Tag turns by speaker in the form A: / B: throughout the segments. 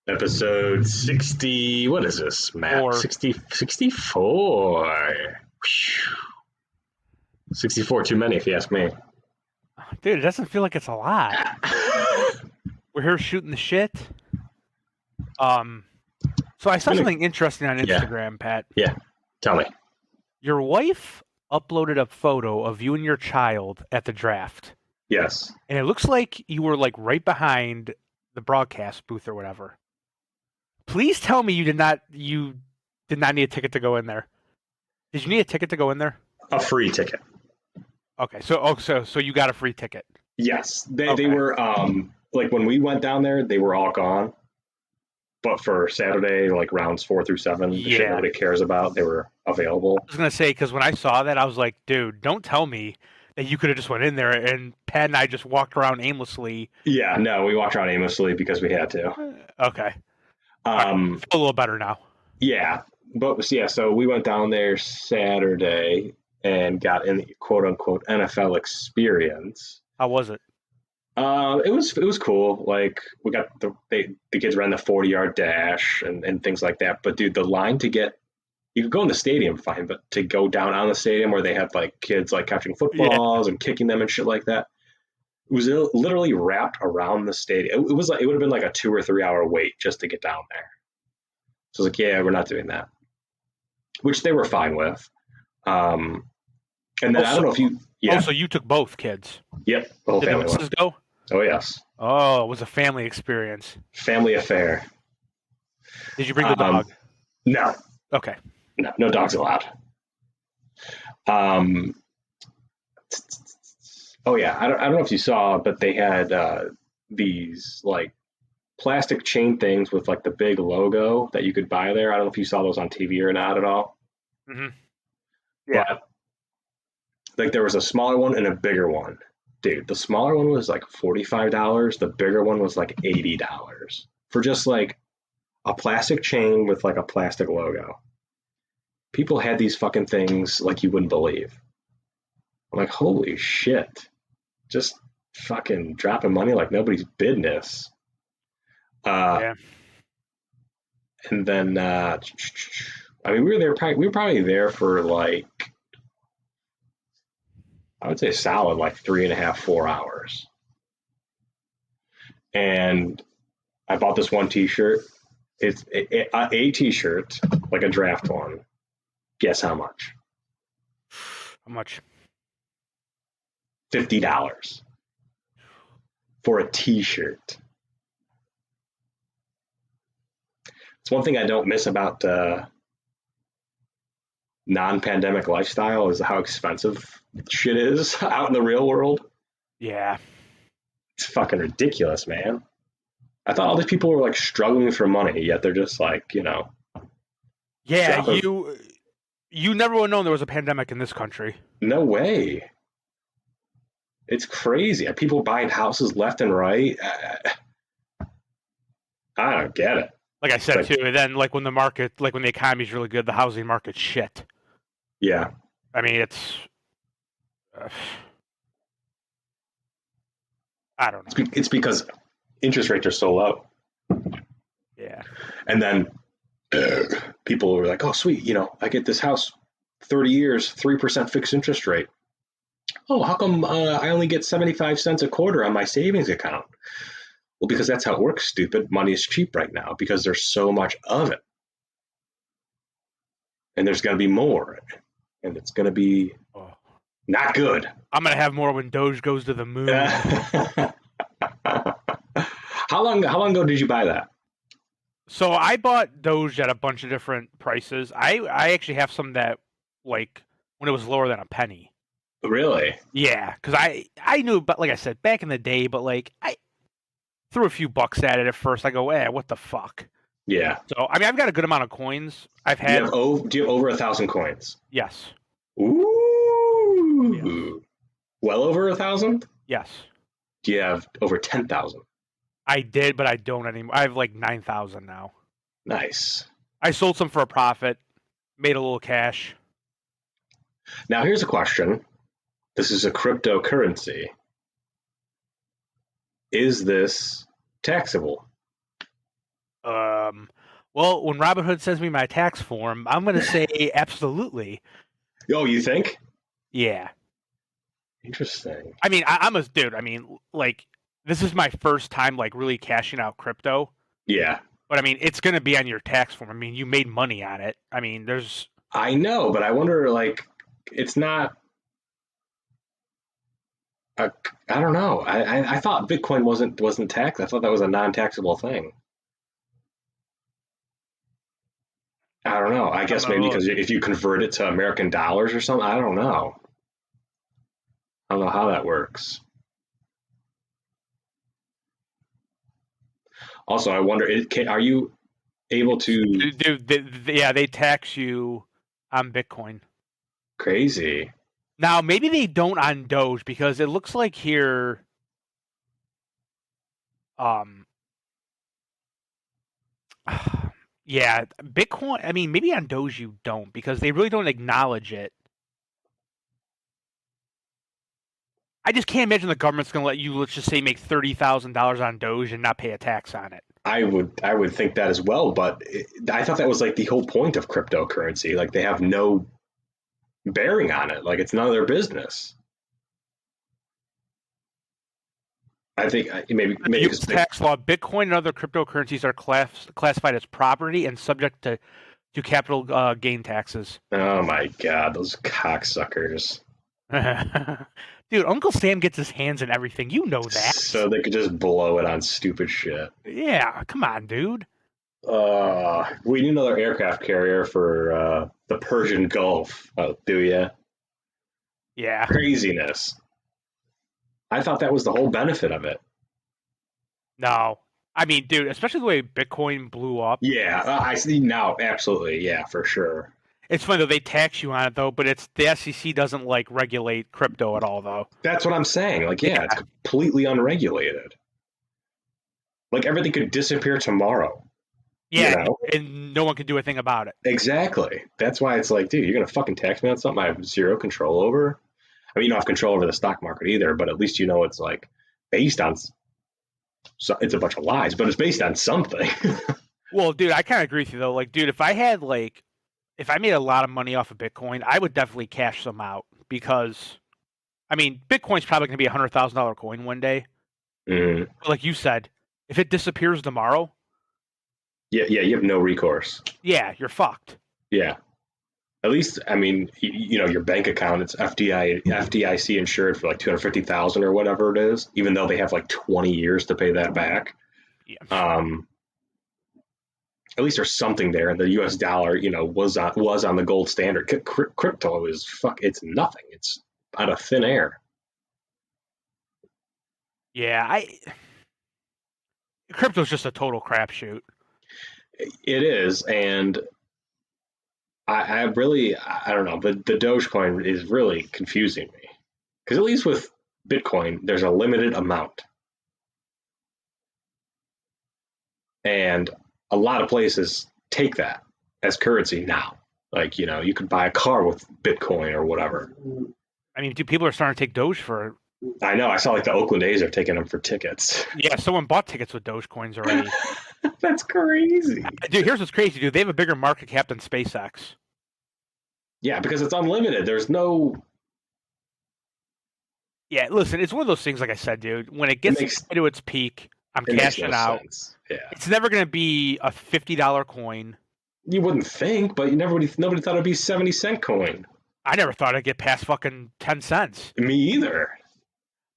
A: Episode 60. What is this, Matt?
B: Or
A: 60, 64. 64, too many, if you ask me.
B: dude, it doesn't feel like it's a lot. We're here shooting the shit. So I saw something interesting on
A: Yeah.
B: Instagram, Pat.
A: Yeah. Tell me.
B: Your wife uploaded a photo of you and your child at the draft.
A: Yes.
B: And it looks like you were like right behind the broadcast booth or whatever. Please tell me you did not need a ticket to go in there. Did you need a ticket to go in there?
A: A free ticket.
B: Okay, so you got a free ticket.
A: Yes. They
B: Okay.
A: were, like when we went down there, they were all gone. But for Saturday, like rounds 4 through 7, the shit
B: Yeah.
A: nobody cares about, they were available.
B: I was gonna say, because when I saw that, I was like, dude, don't tell me that you could have just went in there and Pat and I just walked around aimlessly.
A: Yeah, no, we walked around aimlessly because we had to.
B: Okay. Right, feel a little better now.
A: Yeah, but yeah, so we went down there Saturday and got in the quote unquote NFL experience.
B: How was it?
A: It was cool. Like we got the kids ran the 40-yard dash and things like that. But dude, the line to get, you could go in the stadium fine, but to go down on the stadium where they had like kids like catching footballs and kicking them and shit like that, it was literally wrapped around the stadium. It was like, it would have been like a 2 or 3 hour wait just to get down there. So I was like, yeah, we're not doing that, which they were fine with. And then I don't know if you, yeah.
B: Oh, so you took both kids?
A: Yep, the whole
B: Did the
A: family
B: missus
A: went.
B: go?
A: Oh yes,
B: Oh, it was a family experience.
A: family affair.
B: Did you bring the dog?
A: No,
B: Okay.
A: no dogs allowed. Oh yeah, I don't know if you saw, but they had these like plastic chain things with like the big logo that you could buy there. I don't know if you saw those on TV or not at all.
B: Mm-hmm. Yeah.
A: But like there was a smaller one and a bigger one. Dude, the smaller one was like $45. The bigger one was like $80 for just like a plastic chain with like a plastic logo. People had these fucking things like you wouldn't believe. I'm like, holy shit. Just fucking dropping money like nobody's business.
B: Yeah.
A: And then, I mean, we were probably there for like, I would say solid like 3.5, 4 hours. And I bought this one T-shirt. It's a T-shirt, like a draft one. Guess how much?
B: How much?
A: $50 for a T-shirt. It's one thing I don't miss about non-pandemic lifestyle is how expensive shit is out in the real world.
B: Yeah.
A: It's fucking ridiculous, man. I thought all these people were like struggling for money, yet they're just like, you know.
B: Yeah,
A: dropping.
B: you never would have known there was a pandemic in this country.
A: No way. It's crazy. People buying houses left and right. I don't get it.
B: Like I said too, and then like when the economy's really good, the housing market's shit.
A: Yeah.
B: I mean, it's I don't know.
A: It's because interest rates are so low.
B: Yeah.
A: And then people were like, oh, sweet, you know, I get this house, 30 years, 3% fixed interest rate. Oh, how come I only get 75 cents a quarter on my savings account? Well, because that's how it works, stupid. Money is cheap right now because there's so much of it. And there's going to be more. And it's going to be not good.
B: I'm going to have more when Doge goes to the moon.
A: How long ago did you buy that?
B: So I bought Doge at a bunch of different prices. I actually have some that like when it was lower than a penny.
A: Really?
B: Yeah, because I knew, but like I said, back in the day, but like I threw a few bucks at it at first. I go, what the fuck?
A: Yeah.
B: So I mean, I've got a good amount of coins. I've had.
A: Do you have over 1,000 coins?
B: Yes.
A: Ooh.
B: Yes.
A: Well over 1,000?
B: Yes.
A: Do you have over 10,000?
B: I did, but I don't anymore. I have like 9,000 now.
A: Nice.
B: I sold some for a profit, made a little cash.
A: Now here's a question. This is a cryptocurrency. Is this taxable?
B: Well, when Robinhood sends me my tax form, I'm going to say absolutely.
A: Oh, you think?
B: Yeah.
A: Interesting.
B: I mean, I'm a dude. I mean, like, this is my first time like really cashing out crypto.
A: Yeah.
B: But I mean, it's going to be on your tax form. I mean, you made money on it. I mean, there's.
A: I know, but I wonder, like, it's not. A, I don't know. I thought Bitcoin wasn't taxed. I thought that was a non-taxable thing. I don't know. I
B: I'm
A: guess
B: gonna
A: maybe
B: look.
A: because if you convert it to American dollars or something, I don't know. I don't know how that works. Also, I wonder, are you able to?
B: Dude, yeah, they tax you on Bitcoin.
A: Crazy.
B: Now, maybe they don't on Doge because it looks like here. Um. Yeah, Bitcoin. I mean, maybe on Doge you don't because they really don't acknowledge it. I just can't imagine the government's going to let you, let's just say, make $30,000 on Doge and not pay a tax on it.
A: I would think that as well, but I thought that was like the whole point of cryptocurrency. Like they have no bearing on it. Like it's none of their business. I think maybe
B: U.S. tax law, Bitcoin and other cryptocurrencies are classified as property and subject to capital gain taxes.
A: Oh my god, those cocksuckers!
B: Dude, Uncle Sam gets his hands in everything. You know that.
A: So they could just blow it on stupid shit.
B: Yeah, come on, dude.
A: We need another aircraft carrier for the Persian Gulf. Oh, do ya?
B: Yeah.
A: Craziness. I thought that was the whole benefit of it.
B: No. I mean, dude, especially the way Bitcoin blew up.
A: Yeah, I see now. Absolutely, yeah, for sure.
B: It's funny though, they tax you on it though, but it's the SEC doesn't like regulate crypto at all though.
A: That's what I'm saying. Like, yeah, it's completely unregulated. Like everything could disappear tomorrow.
B: Yeah,
A: You know?
B: and no one can do a thing about it.
A: Exactly. That's why it's like, dude, you're gonna fucking tax me on something I have zero control over. I mean, you don't have control over the stock market either, but at least you know it's like based on. So it's a bunch of lies, but it's based on something.
B: Well, dude, I kind of agree with you though. Like, dude, if I made a lot of money off of Bitcoin, I would definitely cash some out because, I mean, Bitcoin's probably going to be $100,000 coin one day.
A: Mm.
B: But like you said, if it disappears tomorrow,
A: Yeah, you have no recourse.
B: yeah, you're fucked.
A: Yeah. At least, I mean, your bank account, it's FDIC insured for like 250,000 or whatever it is, even though they have like 20 years to pay that back.
B: Yeah.
A: At least there's something there. And the U.S. dollar, was on the gold standard. Crypto is it's nothing. It's out of thin air.
B: Yeah, crypto's just a total crapshoot.
A: It is, and I don't know. The Dogecoin is really confusing me because at least with Bitcoin, there's a limited amount, and a lot of places take that as currency now. Like you could buy a car with Bitcoin or whatever.
B: I mean, dude, people are starting to take Doge for.
A: I know. I saw like the Oakland A's are taking them for tickets.
B: Yeah, someone bought tickets with Dogecoins already.
A: That's crazy.
B: Dude, here's what's crazy, dude. They have a bigger market cap than SpaceX.
A: Yeah, because it's unlimited. There's no.
B: Yeah, listen, it's one of those things, like I said, dude. When it gets to its peak, I'm cashing out.
A: Sense. Yeah.
B: It's never going to be a $50 coin.
A: You wouldn't think, but nobody thought it'd be 70-cent coin.
B: I never thought I'd get past fucking 10 cents.
A: Me either.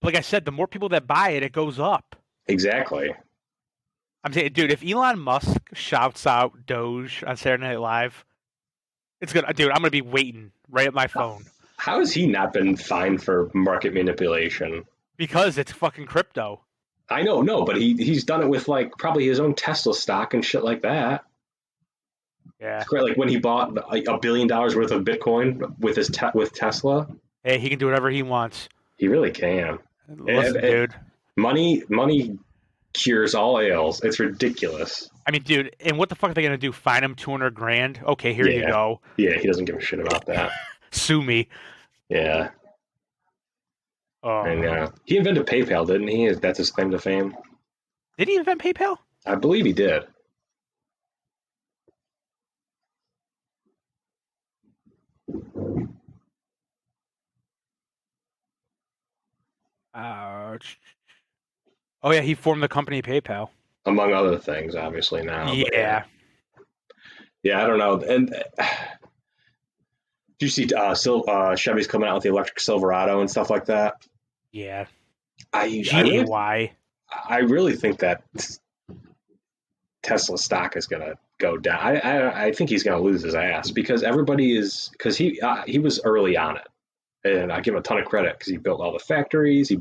B: Like I said, the more people that buy it, it goes up.
A: Exactly.
B: I'm saying, dude, if Elon Musk shouts out Doge on Saturday Night Live, it's gonna, dude. I'm gonna be waiting right at my phone.
A: How has he not been fined for market manipulation?
B: Because it's fucking crypto.
A: I know, no, but he's done it with like probably his own Tesla stock and shit like that.
B: Yeah.
A: It's great. Like when he bought $1 billion worth of Bitcoin with Tesla.
B: Hey, he can do whatever he wants.
A: He really can.
B: Listen, dude.
A: Money cures all ails. It's ridiculous.
B: I mean, dude, and what the fuck are they gonna do? Fine him $200,000? Okay, here you go.
A: Yeah, he doesn't give a shit about that.
B: Sue me.
A: Yeah.
B: Oh.
A: And he invented PayPal, didn't he? That's his claim to fame.
B: Did he invent PayPal?
A: I believe he did.
B: Oh yeah, he formed the company PayPal.
A: among other things, obviously now. But
B: Yeah,
A: yeah, I don't know. And do you see Chevy's coming out with the electric Silverado and stuff like that?
B: yeah.
A: I I really
B: GAY.
A: I really think that Tesla stock is going to go down. I think he's going to lose his ass because everybody is because he was early on it, and I give him a ton of credit because he built all the factories, he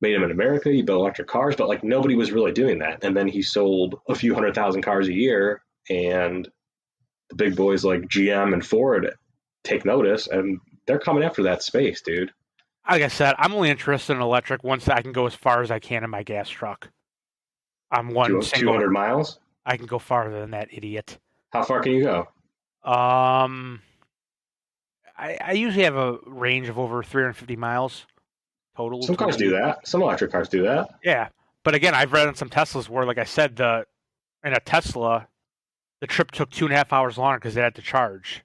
A: made them in America, he built electric cars, but like nobody was really doing that. And then he sold a few 100,000 cars a year, and the big boys like GM and Ford take notice, and they're coming after that space, dude.
B: Like I said, I'm only interested in electric once I can go as far as I can in my gas truck. I'm one single.
A: 200 miles.
B: I can go farther than that idiot.
A: How far can you go?
B: I usually have a range of over 350 miles total.
A: Some cars do that. Some electric cars do that.
B: Yeah, but again, I've read on some Teslas where, like I said, in a Tesla, the trip took 2.5 hours longer because they had to charge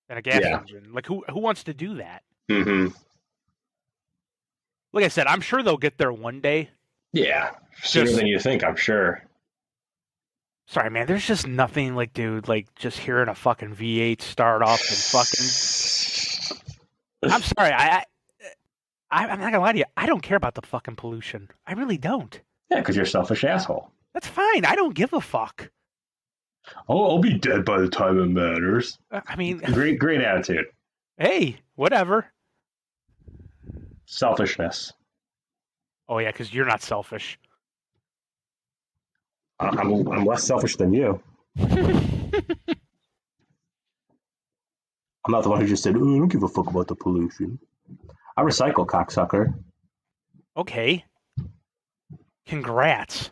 B: than a gas engine. Like who wants to do that?
A: Mm-hmm.
B: Like I said, I'm sure they'll get there one day.
A: Yeah, sooner than you think, I'm sure.
B: Sorry, man. There's just nothing like, dude, like just hearing a fucking V8 start off and fucking. I'm sorry. I'm not gonna lie to you. I don't care about the fucking pollution. I really don't.
A: Yeah, because you're a selfish asshole.
B: That's fine. I don't give a fuck.
A: Oh, I'll be dead by the time it matters.
B: I mean,
A: great attitude.
B: Hey, whatever.
A: Selfishness.
B: Oh yeah, because you're not selfish.
A: I'm less selfish than you. I'm not the one who just said, "Oh, I don't give a fuck about the pollution." I recycle, cocksucker.
B: Okay. Congrats.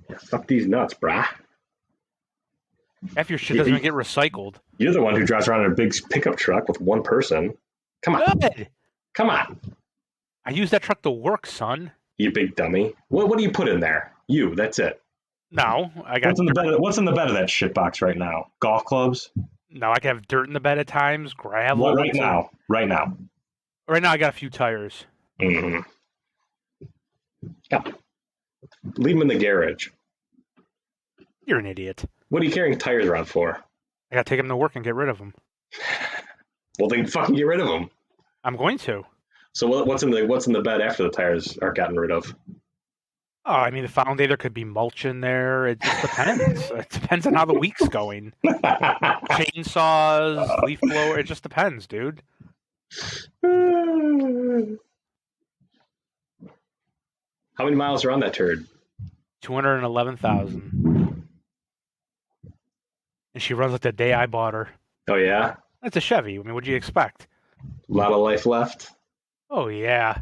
A: Yeah, fuck these nuts, brah.
B: Half your shit doesn't even get recycled.
A: You're the one who drives around in a big pickup truck with one person. Come on.
B: Good.
A: Come on.
B: I use that truck to work, son.
A: You big dummy. What do you put in there? You, that's it.
B: No, I got.
A: What's in the bed of that shit box right now? Golf clubs?
B: No, I can have dirt in the bed at times, gravel.
A: What, right now? Right now.
B: Right now, I got a few tires.
A: Mm-hmm. Yeah. Leave them in the garage.
B: You're an idiot.
A: What are you carrying tires around for?
B: I gotta take them to work and get rid of them.
A: Well, then fucking get rid of them.
B: I'm going to.
A: So what's in the bed after the tires are gotten rid of?
B: Oh, I mean, the following day there could be mulch in there. It just depends. It depends on how the week's going. Chainsaws, leaf blower. It just depends, dude.
A: How many miles are on that turd?
B: 211,000. And she runs like the day I bought her.
A: Oh yeah.
B: That's a Chevy. I mean, what'd you expect?
A: A lot of life left.
B: Oh yeah.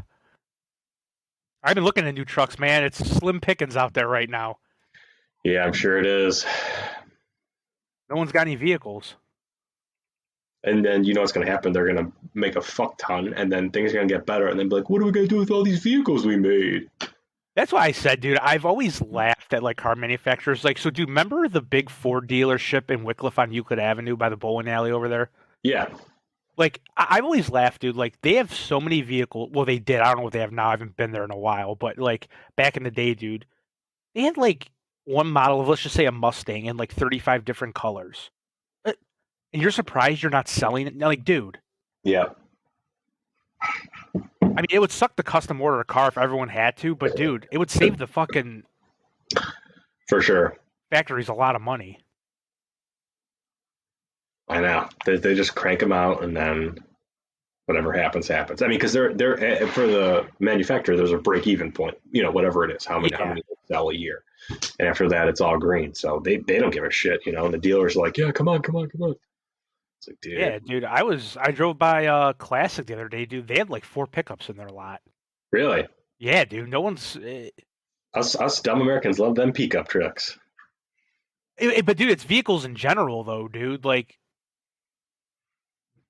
B: I've been looking at new trucks, man. It's slim pickings out there right now.
A: Yeah, I'm sure it is.
B: No one's got any vehicles.
A: And then you know what's going to happen. They're going to make a fuck ton, and then things are going to get better, and then be like, what are we going to do with all these vehicles we made?
B: That's why I said, dude, I've always laughed at like car manufacturers. Like, so dude, remember the big Ford dealership in Wickliffe on Euclid Avenue by the bowling alley over there?
A: Yeah.
B: Like, I've always laughed, dude. Like, they have so many vehicles. Well, they did. I don't know what they have now. I haven't been there in a while. But, like, back in the day, dude, they had, like, one model of, let's just say, a Mustang in, like, 35 different colors. And you're surprised you're not selling it? Like, dude.
A: Yeah.
B: I mean, it would suck to custom order a car if everyone had to. But, dude, it would save the fucking...
A: For sure.
B: Factories a lot of money.
A: I know. They just crank them out, and then whatever happens, happens. I mean, because they're for the manufacturer, there's a break-even point. You know, whatever it is, how many they sell a year, and after that, it's all green. So they don't give a shit, you know. And the dealer's like, yeah, come on. It's like, dude.
B: Yeah, dude. I drove by Classic the other day, dude. They had like 4 pickups in their lot.
A: Really?
B: Yeah, dude. No one's.
A: Us dumb Americans love them pickup trucks.
B: But dude, it's vehicles in general, though, dude. Like.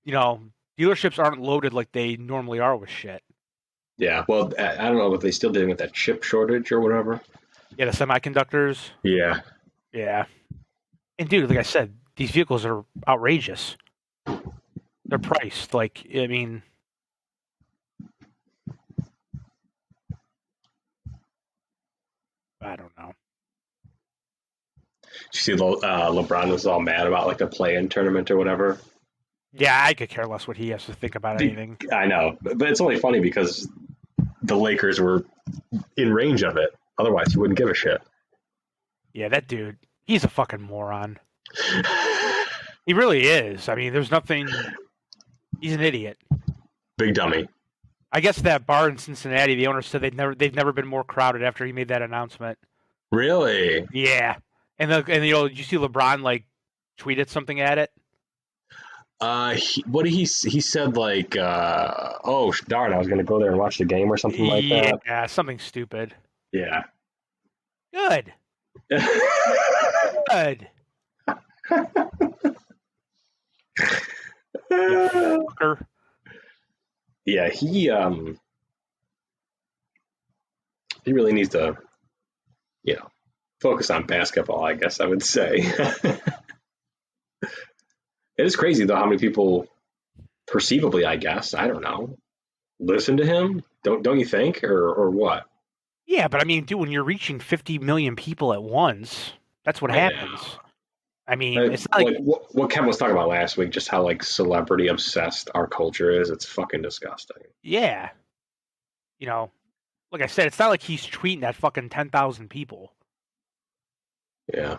B: You know, dealerships aren't loaded like they normally are with shit.
A: Yeah, well, I don't know if they still dealing with that chip shortage or whatever.
B: Yeah, the semiconductors.
A: Yeah.
B: Yeah. And dude, like I said, these vehicles are outrageous. They're priced. Like, I mean, I don't know.
A: Did you see LeBron was all mad about like the play-in tournament or whatever?
B: Yeah, I could care less what he has to think about anything.
A: I know, but it's only funny because the Lakers were in range of it. Otherwise, he wouldn't give a shit.
B: Yeah, that dude, he's a fucking moron. He really is. I mean, there's nothing. He's an idiot.
A: Big dummy.
B: I guess that bar in Cincinnati, the owner said they've never been more crowded after he made that announcement.
A: Really?
B: Yeah, and did you see LeBron like tweeted something at it?
A: What did he said like, oh darn, I was gonna go there and watch the game or something like that.
B: Yeah, something stupid.
A: Yeah.
B: Good. Good. Yeah, fucker.
A: Yeah, he really needs to, focus on basketball, I guess I would say. It is crazy though how many people perceivably, I guess, I don't know, listen to him. Don't you think, or what?
B: Yeah, but I mean, dude, when you're reaching 50 million people at once, that's what happens. I mean, it's not like
A: what Kevin was talking about last week, just how like celebrity obsessed our culture is. It's fucking disgusting.
B: yeah. Like I said, it's not like he's tweeting at fucking 10,000 people.
A: Yeah.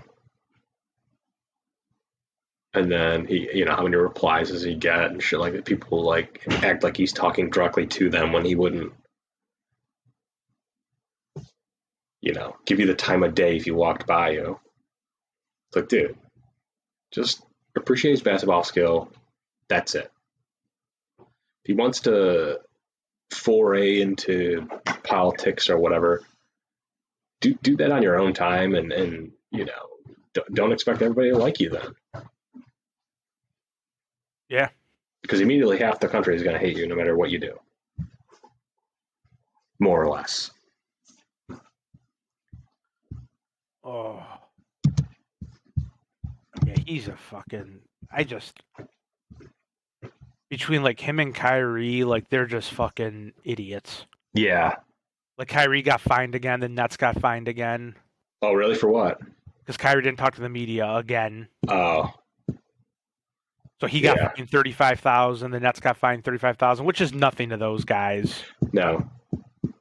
A: And then he, how many replies does he get and shit like that? People like act like he's talking directly to them when he wouldn't, give you the time of day if he walked by you. It's like, dude, just appreciate his basketball skill. That's it. If he wants to foray into politics or whatever, do that on your own time, and don't expect everybody to like you then.
B: Yeah.
A: Because immediately half the country is going to hate you no matter what you do. More or less.
B: Oh. Yeah, he's a fucking... Between, like, him and Kyrie, like, they're just fucking idiots.
A: Yeah.
B: Like, Kyrie got fined again, the Nets got fined again.
A: Oh, really? For what?
B: Because Kyrie didn't talk to the media again.
A: Oh.
B: So he got fined $35,000. The Nets got fined $35,000, which is nothing to those guys.
A: No.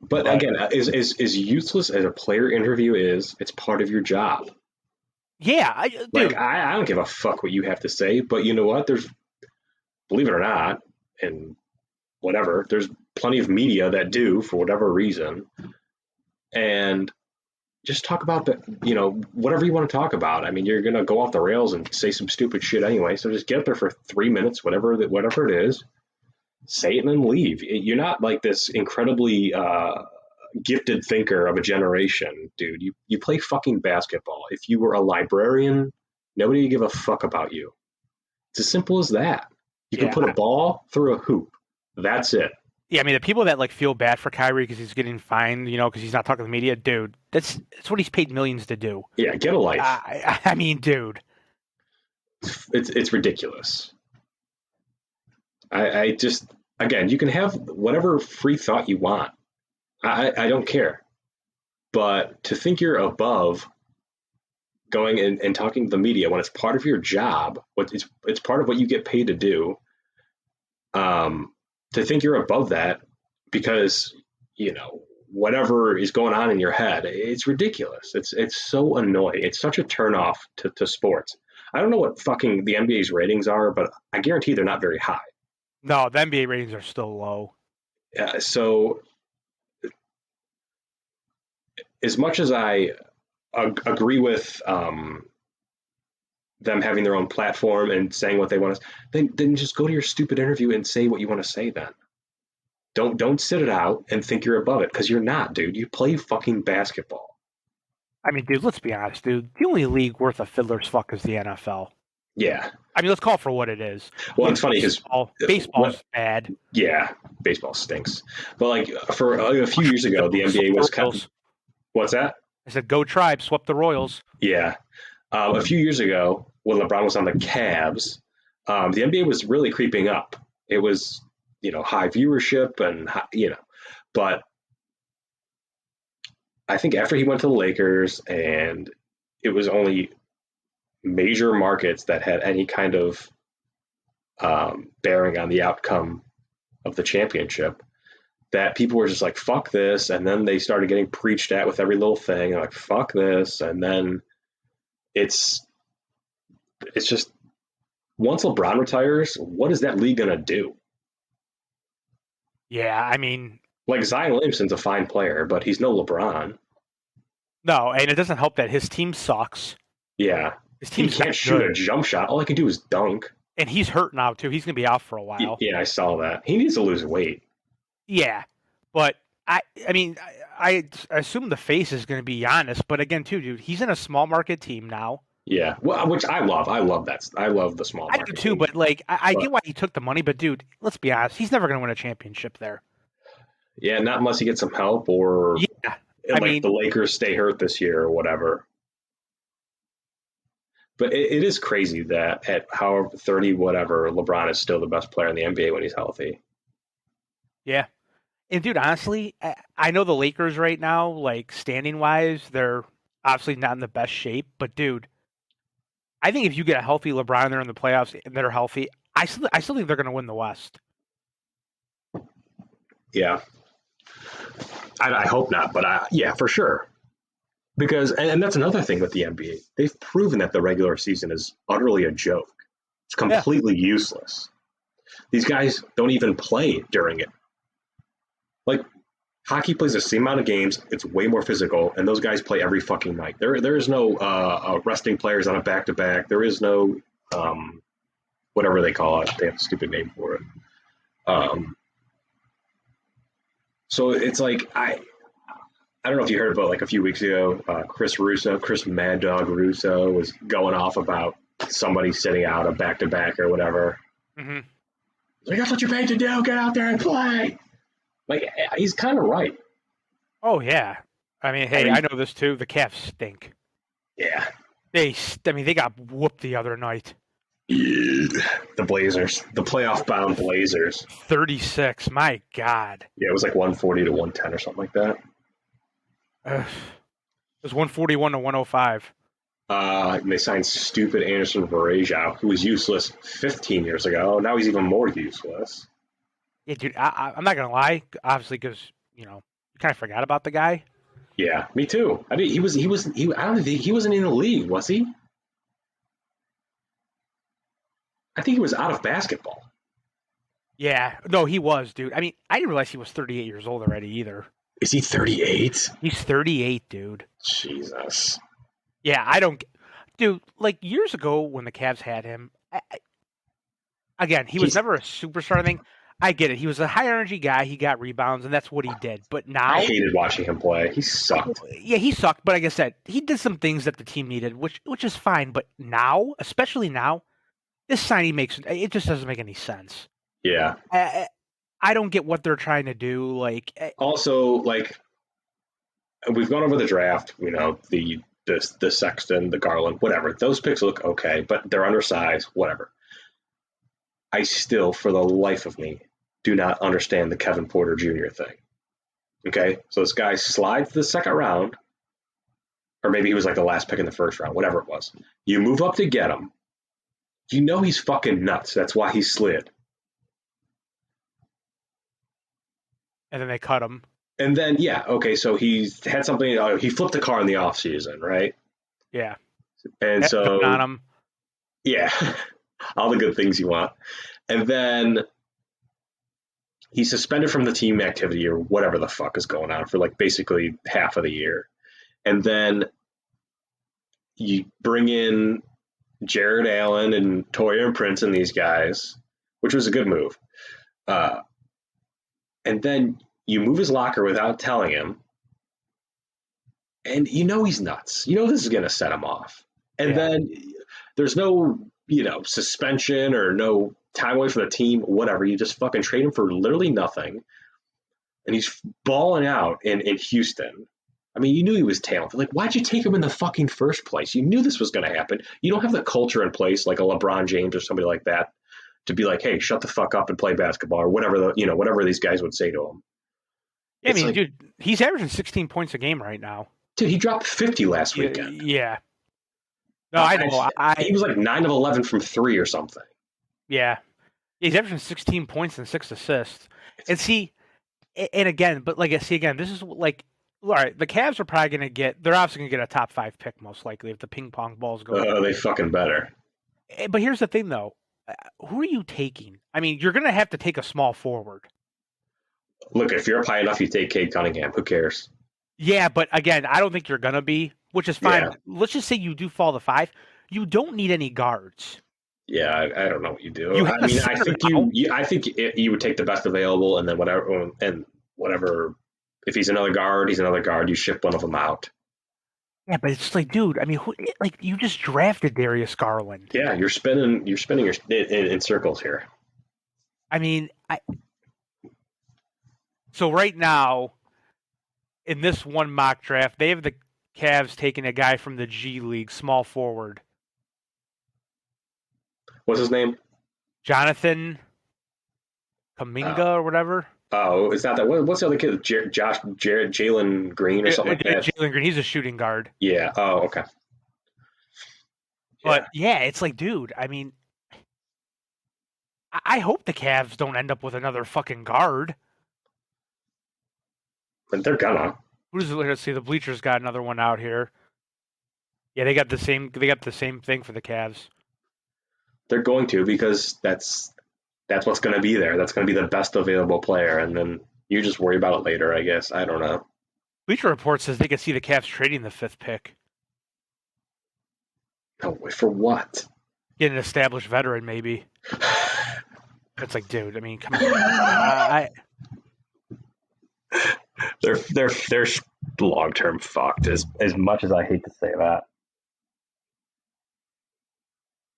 A: But again, as useless as a player interview is, it's part of your job.
B: Yeah, dude.
A: I don't give a fuck what you have to say, but you know what? There's, believe it or not, and whatever, there's plenty of media that do for whatever reason, and just talk about whatever you want to talk about. I mean, you're gonna go off the rails and say some stupid shit anyway, so just get up there for 3 minutes, whatever it is, say it and then leave. You're not like this incredibly gifted thinker of a generation, dude. You play fucking basketball. If you were a librarian, nobody would give a fuck about you. It's as simple as that. You can put a ball through a hoop. That's it.
B: Yeah, I mean, the people that like feel bad for Kyrie because he's getting fined, because he's not talking to the media, dude, that's what he's paid millions to do.
A: Yeah, get a life.
B: I mean, dude,
A: it's ridiculous. I just, again, you can have whatever free thought you want. I don't care, but to think you're above going and talking to the media when it's part of your job, it's part of what you get paid to do. To think you're above that because whatever is going on in your head, it's ridiculous. It's so annoying. It's such a turnoff to sports. I don't know what fucking the NBA's ratings are, but I guarantee they're not very high.
B: No, the NBA ratings are still low.
A: So as much as I agree with them having their own platform and saying what they want to, then just go to your stupid interview and say what you want to say. Then don't sit it out and think you're above it, because you're not, dude. You play fucking basketball.
B: I mean, dude, let's be honest, dude. The only league worth a fiddler's fuck is the NFL.
A: Yeah.
B: I mean, let's call it for what it is.
A: Well, it's funny because
B: baseball's bad.
A: Yeah, baseball stinks. But like for a few years ago, the NBA was kind of, what's that?
B: I said, "Go Tribe, swept the Royals."
A: Yeah. A few years ago, when LeBron was on the Cavs, the NBA was really creeping up. It was, high viewership and, but I think after he went to the Lakers, and it was only major markets that had any kind of bearing on the outcome of the championship, that people were just like, fuck this. And then they started getting preached at with every little thing. They're like, fuck this. And then it's just, once LeBron retires, what is that league going to do?
B: Yeah, I mean,
A: like Zion Williamson's a fine player, but he's no LeBron.
B: No, and it doesn't help that his team sucks.
A: Yeah.
B: His
A: He
B: team's
A: can't shoot a jump shot. All he can do is dunk.
B: And he's hurt now, too. He's going to be out for a while.
A: Yeah, I saw that. He needs to lose weight.
B: Yeah, but I mean, I assume the face is going to be Giannis, but again, too, dude, he's in a small market team now.
A: Yeah, well, which I love. I love that. I love the small market.
B: I do too, but like, I get why he took the money, but dude, let's be honest, he's never going to win a championship there.
A: Yeah, not unless he gets some help, or the Lakers stay hurt this year or whatever. But it is crazy that at however 30 whatever, LeBron is still the best player in the NBA when he's healthy.
B: Yeah. And dude, honestly, I know the Lakers right now, like standing wise, they're obviously not in the best shape. But dude, I think if you get a healthy LeBron there in the playoffs and they're healthy, I still think they're going to win the West.
A: Yeah. I hope not, but yeah, for sure. Because, and that's another thing with the NBA. They've proven that the regular season is utterly a joke. It's completely useless. These guys don't even play during it. Like, hockey plays the same amount of games. It's way more physical, and those guys play every fucking night. There is no resting players on a back-to-back. There is no whatever they call it. They have a stupid name for it. So it's like, I don't know if you heard about, like, a few weeks ago, Chris Mad Dog Russo was going off about somebody sitting out a back-to-back or whatever.
B: Mm-hmm.
A: Like, that's what you're paid to do. Get out there and play. Like, he's kind of right.
B: Oh, yeah. I mean, I know this too. The Cavs stink.
A: Yeah.
B: They got whooped the other night.
A: Yeah. The Blazers. The playoff-bound Blazers.
B: 36. My God.
A: Yeah, it was like 140 to 110 or something like that.
B: It was 141 to 105.
A: They signed stupid Anderson Varejao, who was useless 15 years ago. Now he's even more useless.
B: Yeah, dude, I'm not going to lie, obviously, because, you kind of forgot about the guy.
A: Yeah, me too. I mean, I don't think he wasn't in the league, was he? I think he was out of basketball.
B: Yeah, no, he was, dude. I mean, I didn't realize he was 38 years old already either.
A: Is he 38?
B: He's 38, dude.
A: Jesus.
B: Yeah, I don't... Dude, like, years ago when the Cavs had him, again, he's never a superstar thing. I get it. He was a high-energy guy. He got rebounds, and that's what he did. But now... I
A: hated watching him play. He sucked.
B: Yeah, he sucked. But like I said, he did some things that the team needed, which is fine. But now, especially now, this signing it just doesn't make any sense.
A: Yeah.
B: I don't get what they're trying to do. Like,
A: also, like, we've gone over the draft. The Sexton, the Garland, whatever. Those picks look okay, but they're undersized. Whatever. I still, for the life of me, do not understand the Kevin Porter Jr. thing. Okay, so this guy slides to the second round, or maybe he was like the last pick in the first round, whatever it was. You move up to get him. You know he's fucking nuts. That's why he slid.
B: And then they cut him. And
A: then, so he had something, he flipped a car in the offseason, right?
B: Yeah.
A: And so,
B: on him.
A: Yeah, all the good things you want. And then he's suspended from the team activity or whatever the fuck is going on for like basically half of the year. And then you bring in Jared Allen and Taurean Prince and these guys, which was a good move. And then you move his locker without telling him. And he's nuts. This is going to set him off. And then there's no, suspension or no time away from the team, whatever. You just fucking trade him for literally nothing. And he's balling out in Houston. I mean, you knew he was talented. Like, why'd you take him in the fucking first place? You knew this was going to happen. You don't have the culture in place like a LeBron James or somebody like that to be like, hey, shut the fuck up and play basketball or whatever whatever these guys would say to him.
B: Yeah, I mean, dude, he's averaging 16 points a game right now.
A: Dude, he dropped 50 last weekend.
B: Yeah. No, I know.
A: He was like 9 of 11 from 3 or something.
B: Yeah. He's averaging 16 points and 6 assists. And see, and again, but like, see, again, this is like, all right, the Cavs are probably going to they're obviously going to get a top 5 pick most likely if the ping pong balls go.
A: Oh, they fucking better.
B: But here's the thing, though. Who are you taking? I mean, you're going to have to take a small forward.
A: Look, if you're up high enough, you take Cade Cunningham. Who cares?
B: Yeah, but again, I don't think you're going to be, which is fine. Yeah. Let's just say you do fall to 5. You don't need any guards.
A: Yeah, I don't know what you do. I mean, I think you would take the best available, and then whatever. If he's another guard, he's another guard. You ship one of them out.
B: Yeah, but it's like, dude. I mean, you just drafted Darius Garland.
A: Yeah, you're spinning in circles here.
B: I mean, so right now, in this one mock draft, they have the Cavs taking a guy from the G League, small forward.
A: What's his name?
B: Jonathan Kuminga or whatever.
A: Oh, is that what's the other kid? Jalen Green or something like that?
B: Jalen Green. He's a shooting guard.
A: Yeah. Oh, okay.
B: But yeah, it's like, dude, I mean, I hope the Cavs don't end up with another fucking guard.
A: But they're gonna.
B: Let's see, the Bleachers got another one out here. Yeah, they got the same thing for the Cavs.
A: They're going to, because that's what's going to be there. That's going to be the best available player, and then you just worry about it later, I guess. I don't know.
B: Bleacher Report says they can see the Cavs trading the 5th pick.
A: Oh, for what?
B: Get an established veteran, maybe. It's like, dude, I mean, come on.
A: They're long-term fucked, as much as I hate to say that.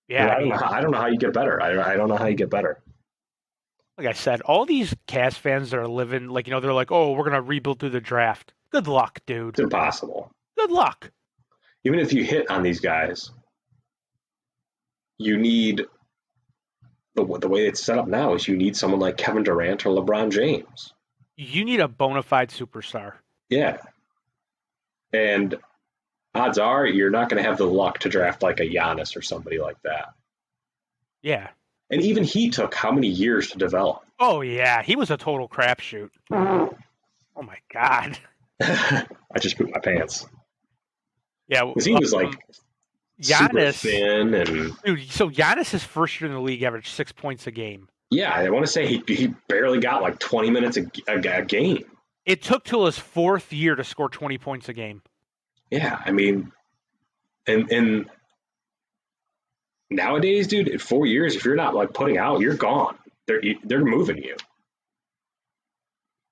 B: Yeah,
A: I don't know how you get better. I don't know how you get better.
B: Like I said, all these Cavs fans that are living, like, they're like, oh, we're going to rebuild through the draft. Good luck, dude.
A: It's impossible.
B: Good luck.
A: Even if you hit on these guys, you need, the way it's set up now is you need someone like Kevin Durant or LeBron James.
B: You need a bona fide superstar.
A: Yeah. And odds are you're not going to have the luck to draft like a Giannis or somebody like that.
B: Yeah.
A: And even he took how many years to develop?
B: Oh, yeah. He was a total crapshoot. Oh, my God.
A: I just pooped my pants.
B: Yeah.
A: Because he was like
B: Giannis,
A: super thin. And
B: dude, so Giannis, his first year in the league, averaged 6 points a game.
A: Yeah, I want to say he barely got like 20 minutes a game.
B: It took till his 4th year to score 20 points a game.
A: Yeah, I mean, and nowadays, dude, in 4 years, if you're not like putting out, you're gone. They're moving you.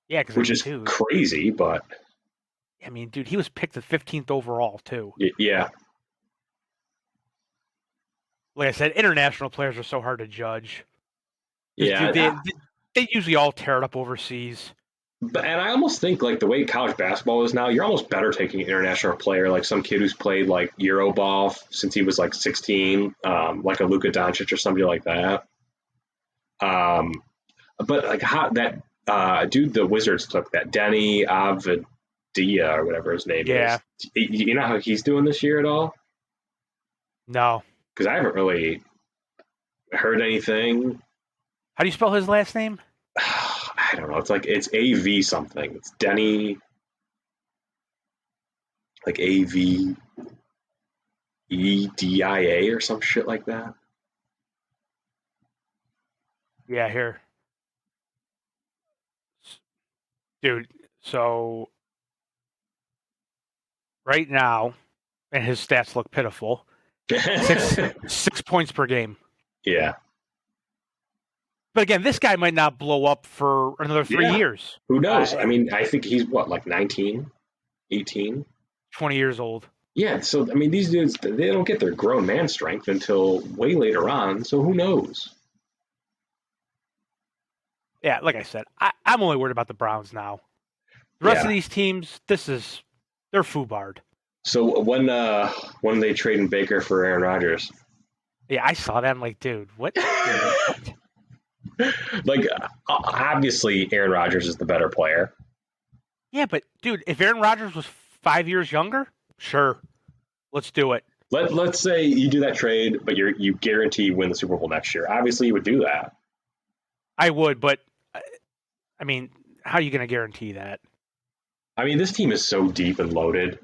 B: Yeah,
A: which is crazy, but
B: I mean, dude, he was picked the 15th overall too.
A: Yeah.
B: Like I said, international players are so hard to judge.
A: Yeah,
B: dude, they usually all tear it up overseas.
A: And I almost think, like, the way college basketball is now, you're almost better taking an international player, like some kid who's played, like, Euroball since he was, like, 16, like a Luka Doncic or somebody like that. But, like, how that dude the Wizards took, that Denny Avdia or whatever his name is. You know how he's doing this year at all?
B: No.
A: Because I haven't really heard anything.
B: How do you spell his last name?
A: I don't know. It's AV something. It's Denny, like AVEDIA or some shit like that.
B: Yeah, here. Dude, so right now, and his stats look pitiful, 6 points per game.
A: Yeah.
B: But again, this guy might not blow up for another 3 years.
A: Who knows? I mean, I think he's like 19, 18?
B: 20 years old.
A: Yeah, so, I mean, these dudes, they don't get their grown man strength until way later on, so who knows?
B: Yeah, like I said, I'm only worried about the Browns now. The rest of these teams, they're foobarred.
A: So when they trading Baker for Aaron Rodgers?
B: Yeah, I saw that. I'm like, dude, what?
A: Like, obviously, Aaron Rodgers is the better player.
B: Yeah, but dude, if Aaron Rodgers was 5 years younger, sure, let's do it.
A: Let's say you do that trade, but you guarantee win the Super Bowl next year. Obviously, you would do that.
B: I would, but I mean, how are you going to guarantee that?
A: I mean, this team is so deep and loaded.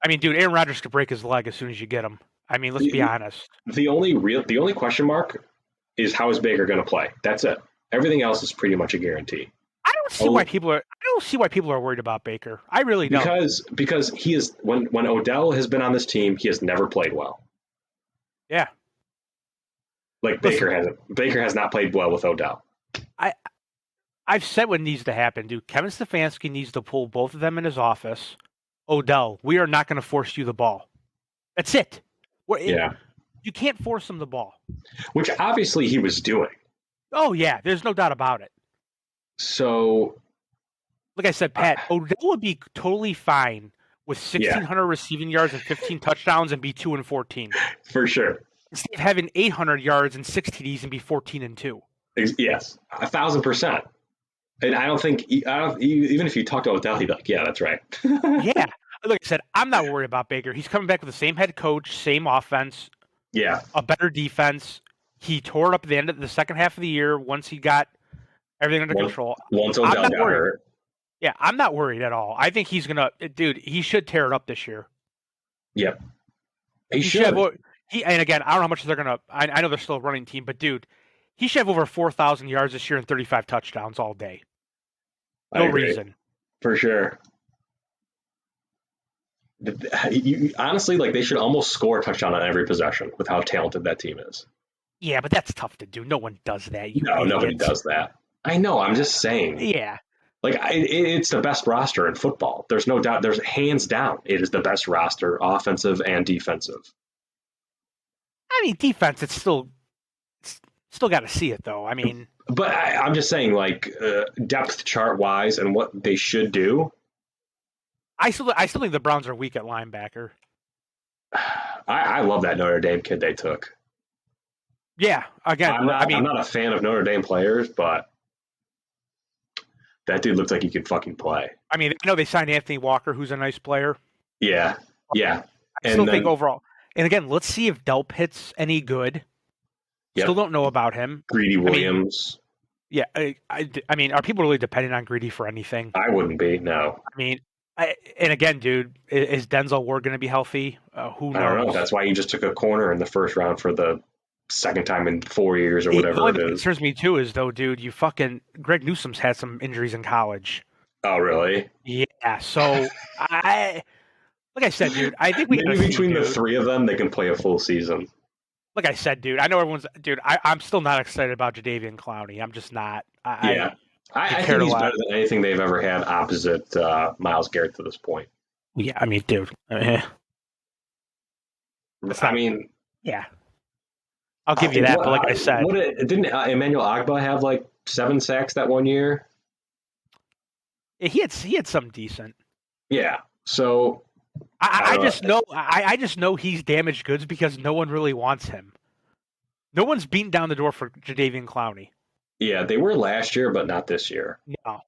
B: I mean, dude, Aaron Rodgers could break his leg as soon as you get him. I mean, let's be honest.
A: The only question mark is how is Baker going to play? That's it. Everything else is pretty much a guarantee.
B: I don't see why people are worried about Baker. I really don't.
A: Because he is when Odell has been on this team, he has never played well.
B: Yeah.
A: Like Baker has not played well with Odell.
B: I've said what needs to happen, dude. Kevin Stefanski needs to pull both of them in his office. Odell, we are not going to force you the ball. That's it. You can't force him the ball.
A: Which obviously he was doing.
B: Oh, yeah. There's no doubt about it.
A: So,
B: like I said, Pat, Odell would be totally fine with 1,600 receiving yards and 15 touchdowns and be 2-14.
A: For sure.
B: Instead of having 800 yards and 6 TDs and be 14-2.
A: Yes, 1,000%. And I don't think, even if you talk to Odell, he'd be like, yeah, that's right.
B: Yeah. Like I said, I'm not worried about Baker. He's coming back with the same head coach, same offense.
A: Yeah.
B: A better defense. He tore it up at the end of the second half of the year once he got everything under control.
A: Once Odell got hurt.
B: Yeah, I'm not worried at all. I think he's going to, dude, he should tear it up this year.
A: Yep. He should.
B: And again, I don't know how much they're going to, I know they're still a running team, but dude, he should have over 4,000 yards this year and 35 touchdowns all day. No reason.
A: For sure. Honestly, like they should almost score a touchdown on every possession with how talented that team is.
B: Yeah, but that's tough to do. No one does that.
A: Nobody does that. I know. I'm just saying.
B: Yeah.
A: Like it's the best roster in football. There's no doubt. There's hands down. It is the best roster, offensive and defensive.
B: I mean, defense. It's still got to see it though. I mean,
A: but I'm just saying, like depth chart wise, and what they should do.
B: I still think the Browns are weak at linebacker.
A: I love that Notre Dame kid they took.
B: Yeah, again,
A: I'm not a fan of Notre Dame players, but that dude looks like he could fucking play.
B: I mean, I know they signed Anthony Walker, who's a nice player.
A: Yeah.
B: I still think overall. And again, let's see if Delpit's any good. Yep. Still don't know about him.
A: Greedy Williams.
B: I mean, are people really depending on Greedy for anything?
A: I wouldn't be, no.
B: I mean, and again, dude, is Denzel Ward going to be healthy? Who knows?
A: I don't know. That's why you just took a corner in the first round for the second time in 4 years or whatever it is.
B: What concerns me too is though, dude, Greg Newsome's had some injuries in college.
A: Oh, really?
B: Yeah. So like I said, dude, I think
A: maybe between the three of them, they can play a full season.
B: Like I said, dude, I know I'm still not excited about Jadeveon Clowney. I'm just not.
A: I think he's better than anything they've ever had opposite Myles Garrett to this point.
B: Yeah, I mean, dude.
A: Yeah.
B: I'll give you that, but like I said,
A: didn't Emmanuel Ogbah have like 7 sacks that one year?
B: He had some decent.
A: Yeah. So
B: I just know he's damaged goods because no one really wants him. No one's beating down the door for Jadeveon Clowney.
A: Yeah, they were last year, but not this year.
B: No.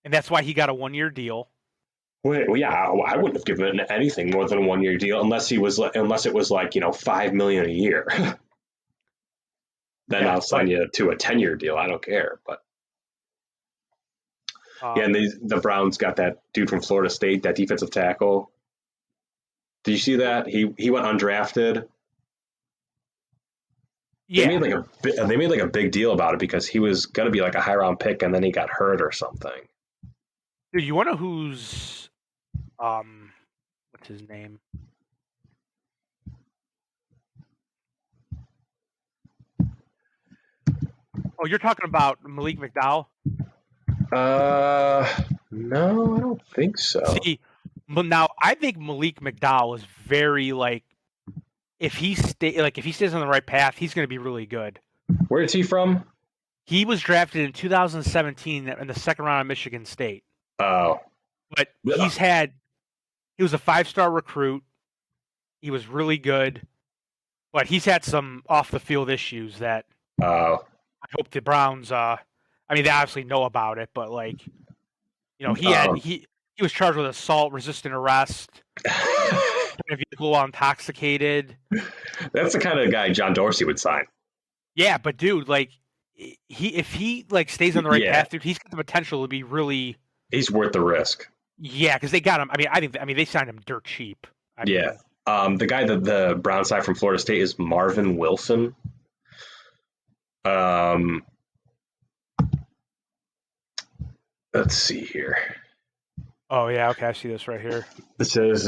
B: And that's why he got a 1-year deal.
A: Well, yeah, I wouldn't have given him anything more than a 1-year deal unless it was like, $5 million a year. Then I'll sign you to a 10-year deal. I don't care. But and the Browns got that dude from Florida State, that defensive tackle. Did you see that? He went undrafted.
B: Yeah,
A: they made like a big deal about it because he was going to be like a high round pick and then he got hurt or something.
B: Dude, you want to know who's what's his name? Oh, you're talking about Malik McDowell?
A: No, I don't think so.
B: See, now I think Malik McDowell is very if he stays on the right path, he's going to be really good.
A: Where is he from?
B: He was drafted in 2017 in the second round of Michigan State.
A: Oh,
B: but he was a 5-star recruit. He was really good, but he's had some off the field issues that I hope the Browns. I mean, they obviously know about it, but You know, he was charged with assault, resisting arrest, a vehicle while intoxicated.
A: That's the kind of guy John Dorsey would sign.
B: Yeah, but dude, like if he like stays on the right
A: Yeah,
B: path, dude, he's got the potential to be really.
A: he's worth the risk.
B: Yeah, because they got him. I mean, they signed him dirt cheap.
A: Yeah. The guy that the Brown side from Florida State is Marvin Wilson. Let's see here.
B: Oh yeah, okay, I see this right here.
A: It says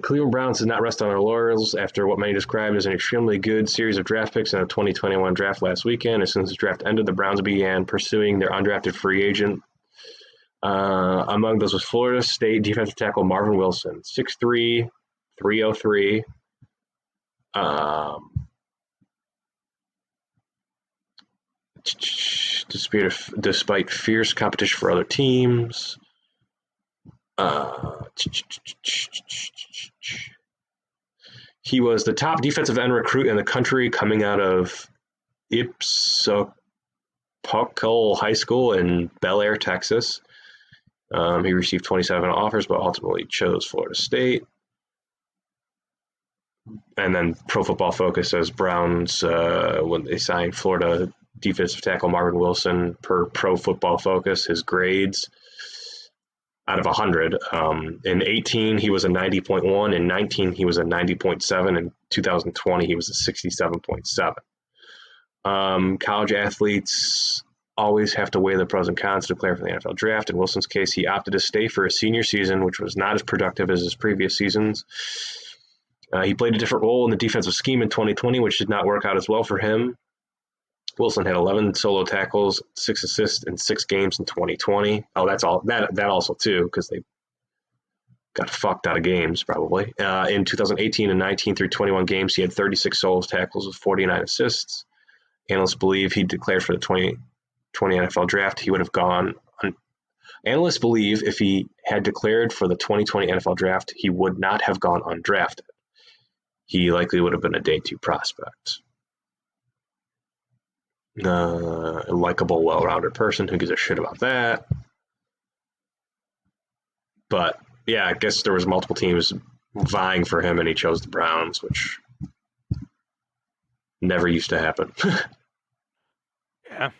A: Cleveland Browns did not rest on their laurels after what many described as an extremely good series of draft picks in the 2021 draft last weekend. As soon as the draft ended, the Browns began pursuing their undrafted free agent. Among those was Florida State defensive tackle Marvin Wilson, 6'3", 303. Despite fierce competition for other teams. He was the top defensive end recruit in the country coming out of Ipswich High School in Bel Air, Texas. He received 27 offers, but ultimately chose Florida State. And then Pro Football Focus says Browns, when they signed Florida defensive tackle Marvin Wilson, per Pro Football Focus, his grades out of 100. In 18, he was a 90.1. In 19, he was a 90.7. In 2020, he was a 67.7. College athletes always have to weigh the pros and cons to declare for the NFL draft. In Wilson's case, he opted to stay for his senior season, which was not as productive as his previous seasons. He played a different role in the defensive scheme in 2020, which did not work out as well for him. Wilson had 11 solo tackles, 6 assists in 6 games in 2020. Oh, that's all. That also too, because they got fucked out of games probably. In 2018 and 19 through 21 games, he had 36 solo tackles with 49 assists. Analysts believe he declared for the 2020 NFL draft, he would have gone. Analysts believe if he had declared for the 2020 NFL draft, he would not have gone undrafted. He likely would have been a day 2 prospect. A likable, well-rounded person. Who gives a shit about that? But yeah, I guess there was multiple teams vying for him, and he chose the Browns, which never used to happen.
B: Yeah.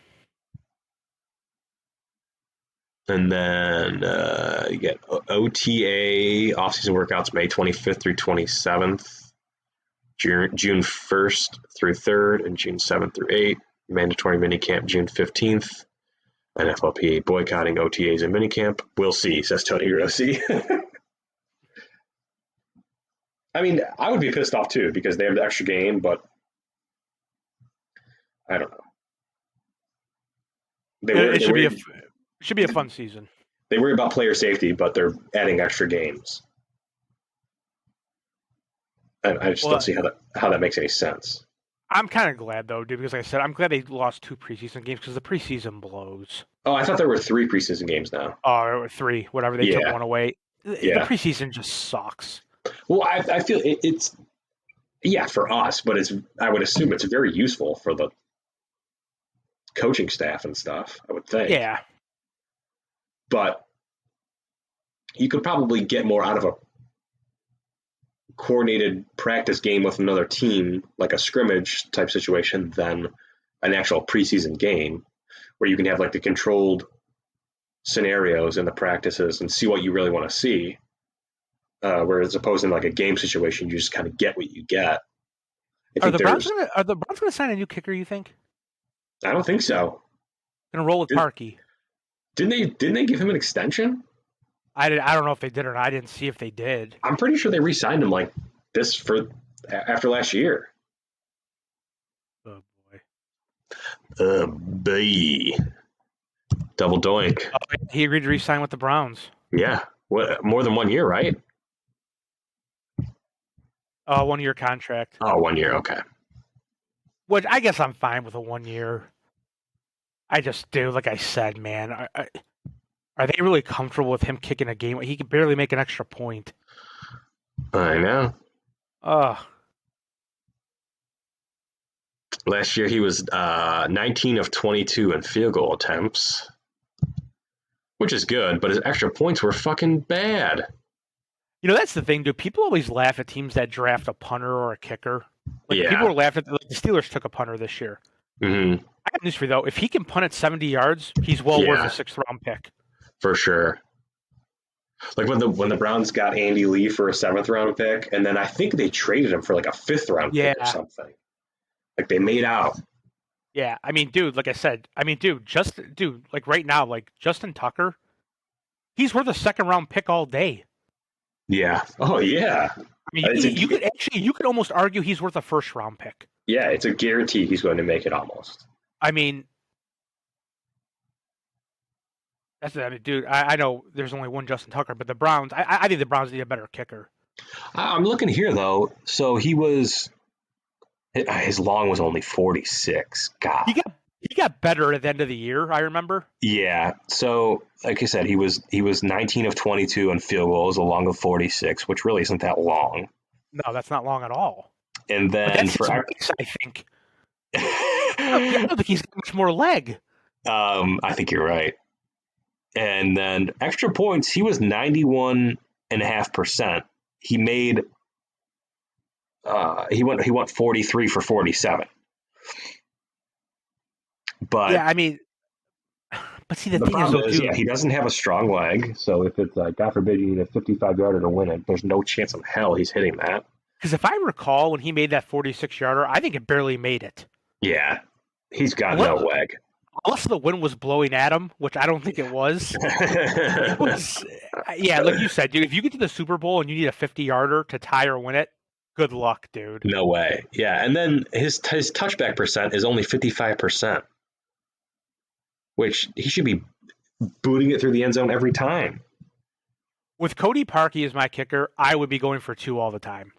A: And then you get OTA offseason workouts May 25th through 27th, June 1st through 3rd, and June 7th through 8th. Mandatory minicamp June 15th. NFLPA boycotting OTAs and minicamp. We'll see, says Tony Rossi. I mean, I would be pissed off too because they have the extra game, but I don't know.
B: It should be a fun season.
A: They worry about player safety, but they're adding extra games. I just don't see how that makes any sense.
B: I'm kind of glad though, dude, because like I said, I'm glad they lost 2 preseason games because the preseason blows.
A: Oh, I thought there were 3 preseason games now.
B: Or 3, whatever. They took one away. The preseason just sucks.
A: Well, I feel it's for us, but I would assume it's very useful for the coaching staff and stuff, I would think.
B: Yeah.
A: But you could probably get more out of a coordinated practice game with another team, like a scrimmage type situation, than an actual preseason game where you can have like the controlled scenarios in the practices and see what you really want to see. Whereas opposed in like a game situation, you just kind of get what you get.
B: Are the Browns going to sign a new kicker, you think?
A: I don't think so.
B: Going to roll with Parkey.
A: Didn't they give him an extension?
B: I don't know if they did or not. I didn't see if they did.
A: I'm pretty sure they re-signed him like this for after last year.
B: Oh
A: boy. Double doink.
B: Oh, he agreed to re-sign with the Browns.
A: Yeah. What, more than 1 year, right?
B: 1 year contract.
A: Oh, 1 year. Okay.
B: Which I guess I'm fine with a 1 year. I just do, like I said, man. Are they really comfortable with him kicking a game? He could barely make an extra point.
A: I know. Last year he was 19 of 22 in field goal attempts. which is good, but his extra points were fucking bad.
B: That's the thing, dude. People always laugh at teams that draft a punter or a kicker. Like people
A: Yeah.
B: were laughing at the Steelers took a punter this year.
A: Mm-hmm.
B: I got news for you though. If he can punt it 70 yards, he's well worth a 6th-round pick.
A: For sure. Like when the Browns got Andy Lee for a 7th-round pick, and then I think they traded him for like a 5th-round pick or something. Like they made out.
B: Yeah, I mean, dude, like I said, like right now, like Justin Tucker, he's worth a 2nd-round pick all day.
A: Yeah. Oh yeah.
B: I mean, you could almost argue he's worth a 1st-round pick.
A: Yeah, it's a guarantee he's going to make it almost.
B: I mean, dude, I know there's only one Justin Tucker, but the Browns, I think the Browns need a better kicker.
A: I'm looking here though. So his long was only 46. God.
B: He got better at the end of the year, I remember.
A: Yeah. So, like I said, he was 19 of 22 on field goals, a long of 46, which really isn't that long.
B: No, that's not long at all.
A: And then
B: for I think I don't think he's got much more leg.
A: I think you're right. And then extra points, he was 91.5%. He made he went 43 for 47. But
B: yeah, I mean, but see the thing is,
A: he doesn't have a strong leg. So if it's God forbid you need a 55-yarder to win it, there's no chance in hell he's hitting that.
B: Because if I recall, when he made that 46-yarder, I think it barely made it.
A: Yeah, he's got no leg.
B: Unless the wind was blowing at him, which I don't think it was. Yeah, like you said, dude, if you get to the Super Bowl and you need a 50-yarder to tie or win it, good luck, dude.
A: No way. Yeah, and then his touchback percent is only 55%, which he should be booting it through the end zone every time.
B: With Cody Parkey as my kicker, I would be going for 2 all the time.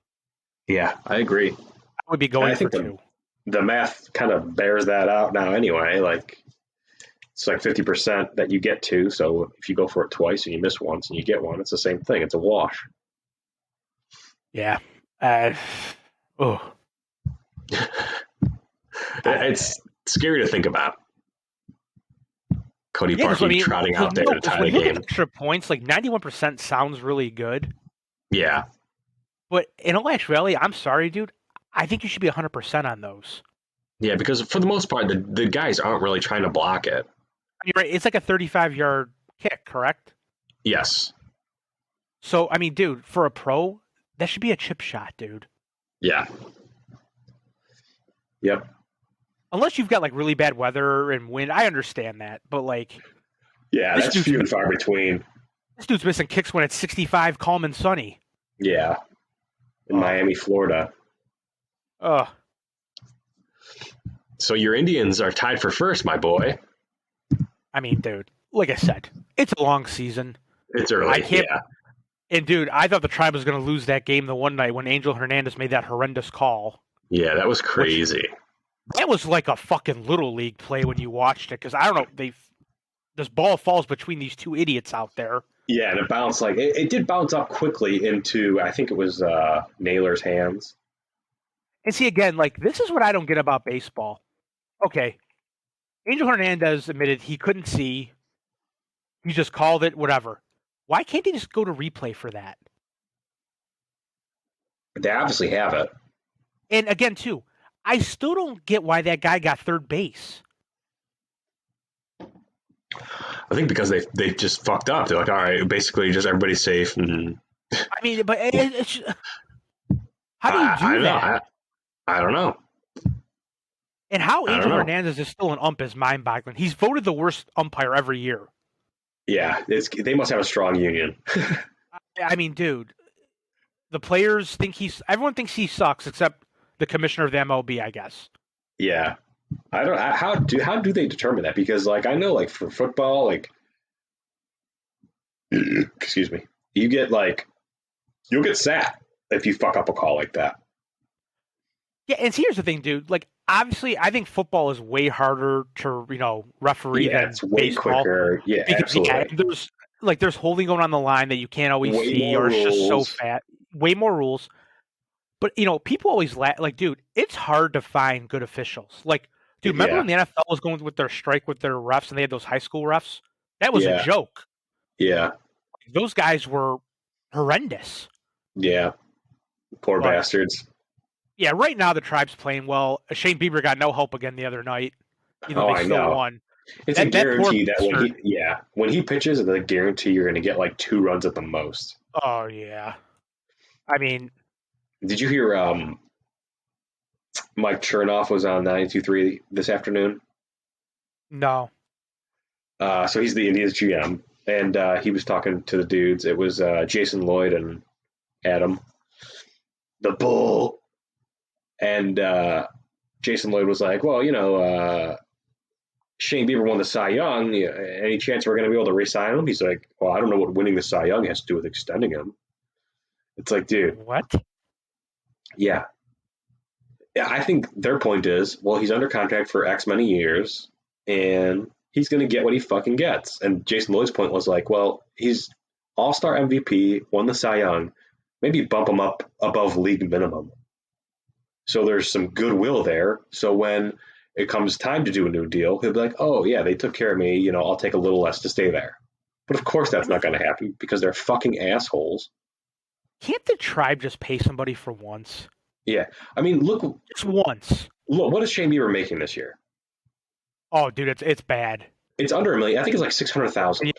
A: Yeah, I agree.
B: I would be going for 2.
A: The math kind of bears that out now anyway. Like, it's like 50% that you get to. So if you go for it twice and you miss once and you get one, it's the same thing. It's a wash.
B: Yeah.
A: It's scary to think about. Cody Parkey trotting out there to tie the game.
B: Extra points, like 91% sounds really good.
A: Yeah.
B: But in all actuality, I'm sorry, dude. I think you should be 100% on those.
A: Yeah, because for the most part, the guys aren't really trying to block it.
B: You're right. It's like a 35-yard kick, correct?
A: Yes.
B: So, I mean, dude, for a pro, that should be a chip shot, dude.
A: Yeah. Yep.
B: Unless you've got like really bad weather and wind, I understand that. But like,
A: yeah, that's few and far between.
B: This dude's missing kicks when it's 65, calm and sunny.
A: Yeah. In Miami, Florida. So your Indians are tied for first, my boy.
B: I mean, dude, like I said, it's a long season.
A: It's early, yeah.
B: And, dude, I thought the Tribe was going to lose that game the one night when Angel Hernandez made that horrendous call.
A: Yeah, that was crazy.
B: That was like a fucking Little League play when you watched it, because I don't know, this ball falls between these two idiots out there.
A: Yeah, and it bounced it did bounce up quickly into, I think it was Naylor's hands.
B: And see, again, like, this is what I don't get about baseball. Okay, Angel Hernandez admitted he couldn't see. He just called it, whatever. Why can't they just go to replay for that?
A: They obviously have it.
B: And again, too, I still don't get why that guy got third base.
A: I think because they just fucked up. They're like, all right, basically just everybody's safe. And
B: I mean, but it's how do you do that?
A: I don't know.
B: And how Angel Hernandez is still an ump is mind-boggling. He's voted the worst umpire every year.
A: Yeah, they must have a strong union.
B: I mean, dude, the players think everyone thinks he sucks except the commissioner of the MLB, I guess.
A: Yeah. I don't how do they determine that? Because I know for football, excuse me, you'll get sat if you fuck up a call like that.
B: Yeah, and here's the thing, dude. Obviously, I think football is way harder to referee than
A: it's way
B: baseball.
A: Quicker. Yeah, because, absolutely.
B: There's holding going on the line that you can't always see, or it's just so fat. Way more rules. But people always dude, it's hard to find good officials. Dude, remember when the NFL was going with their strike with their refs and they had those high school refs? That was a joke.
A: Yeah.
B: Those guys were horrendous.
A: Yeah. Poor
B: But
A: bastards.
B: yeah, right now the Tribe's playing well. Shane Bieber got no help again the other night, even though
A: Oh,
B: they
A: I
B: still
A: know.
B: won.
A: It's a
B: That poor
A: guarantee that
B: bastard.
A: when he pitches, it's a guarantee you're going to get like 2 runs at the most.
B: Oh yeah. I mean,
A: Did you hear Mike Chernoff was on 92.3 this afternoon?
B: no.
A: So he's the Indians GM, and he was talking to the dudes. It was Jason Lloyd and Adam, the Bull, and Jason Lloyd was like, "Well, Shane Bieber won the Cy Young. Any chance we're going to be able to re-sign him?" He's like, "Well, I don't know what winning the Cy Young has to do with extending him." It's like, dude,
B: What?
A: yeah. Yeah, I think their point is, well, he's under contract for X many years, and he's going to get what he fucking gets. And Jason Lloyd's point was like, well, he's All-Star MVP, won the Cy Young, maybe bump him up above league minimum. So there's some goodwill there. So when it comes time to do a new deal, he'll be like, oh yeah, they took care of me. I'll take a little less to stay there. But of course, that's not going to happen because they're fucking assholes.
B: Can't the Tribe just pay somebody for once?
A: Yeah, I mean, look,
B: Just once.
A: what is Shane Bieber making this year?
B: Oh, dude, it's bad.
A: It's under $1 million. I think it's like 600,000.
B: Yeah.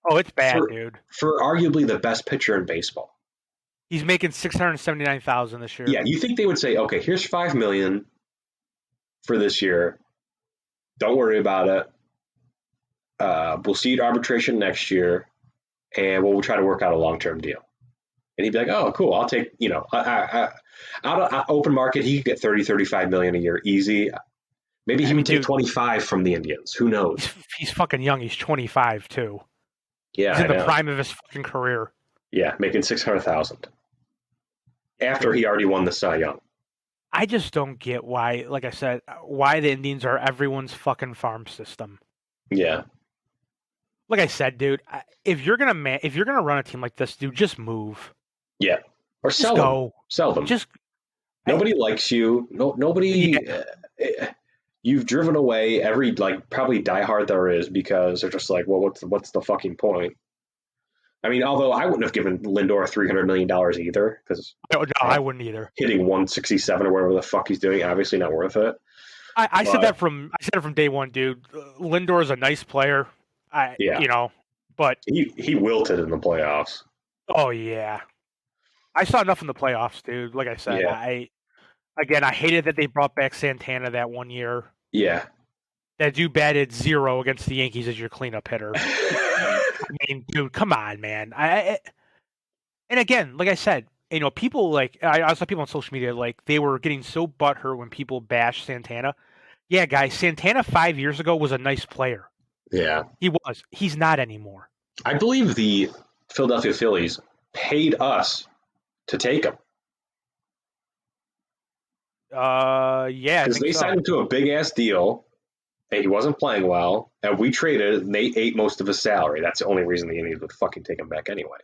B: Oh, it's bad,
A: for,
B: dude.
A: for arguably the best pitcher in baseball.
B: He's making $679,000 this year.
A: Yeah, you think they would say, okay, here's $5 million for this year. Don't worry about it. We'll see you at arbitration next year, and we'll try to work out a long-term deal. And he'd be like, oh, cool. I'll take, out of open market, he could get 30, 35 million a year easy. Maybe he would take 25 from the Indians. Who knows?
B: He's fucking young. He's 25 too.
A: Yeah,
B: he's in the prime of his fucking career.
A: Yeah, making 600,000 after he already won the Cy Young.
B: I just don't get why, like I said, why the Indians are everyone's fucking farm system.
A: Yeah.
B: Like I said, dude, if you're gonna run a team like this, dude, just move.
A: Yeah, or
B: just go.
A: Sell them. Nobody likes you. Nobody. Yeah. You've driven away every probably diehard there is because they're just like, well, what's the fucking point? I mean, although I wouldn't have given Lindor $300 million either because
B: no, I wouldn't either.
A: Hitting 167 or whatever the fuck he's doing, obviously not worth it.
B: I said it from day one, dude. Lindor is a nice player. But
A: he wilted in the playoffs.
B: Oh yeah, I saw enough in the playoffs, dude. Like I said,
A: yeah.
B: I hated that they brought back Santana that one year.
A: Yeah,
B: that dude batted 0 against the Yankees as your cleanup hitter. I mean, dude, come on, man. And again, like I said, people I saw people on social media they were getting so butthurt when people bashed Santana. Yeah, guys, Santana 5 years ago was a nice player.
A: Yeah,
B: he was. He's not anymore.
A: I believe the Philadelphia Phillies paid us to take him.
B: Yeah,
A: because they signed him to a big ass deal, and he wasn't playing well, and we traded, and they ate most of his salary. That's the only reason the Indians would fucking take him back anyway.